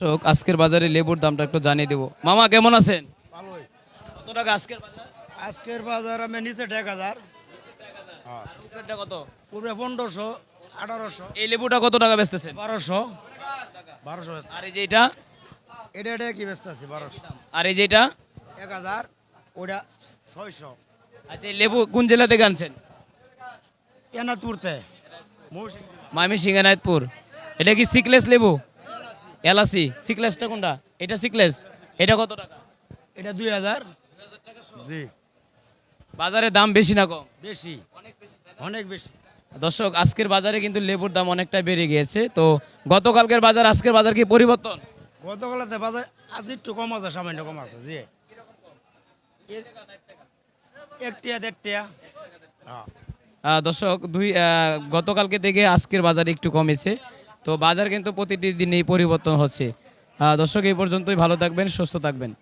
তো আজকের বাজারে লেবুর দামটা একটু জানিয়ে দেবো। মামা কেমন আছেন? ভালোই। কত টাকা আজকের বাজার? আজকের বাজার আমি নিচে 1,000, আর উপরেরটা কত? পূর্বে 1500, 1800, এই লেবুটা কত টাকা বেচতেছেন? 1200, 1200 বেচতে। আর এই যে এটা? এটা কি বেচতে আছি 1200, আর এই যে এটা? 1000, ওটা 600। আচ্ছা এই লেবু কোন জেলা থেকে আনছেন? এনাতুরতে ময়মনসিংহ এনায়েতপুর। এটা কি সিকলেস লেবু? এলাসি। সিকলেসটা কোনটা? এটা সিকলেস। এটা কত টাকা? এটা 2000। জি, বাজারে দাম বেশি না কম? বেশি, অনেক বেশি। দর্শক আজকের বাজারে কিন্তু লেবুর দাম অনেকটা বেড়ে গিয়েছে। তো গতকালকের বাজার আজকের বাজার কি পরিবর্তন? গতকালতে বাজার আজ একটু কম আছে, সামান্য কম আছে। জি, 1 টাকা 1.5 টাকা। হ্যাঁ। দর্শক গতকালকে থেকে আজকের বাজার একটু কমেছে। তো বাজার কিন্তু প্রতিটি দিনেই পরিবর্তন হচ্ছে। দর্শক এই পর্যন্তই, ভালো থাকবেন, সুস্থ থাকবেন।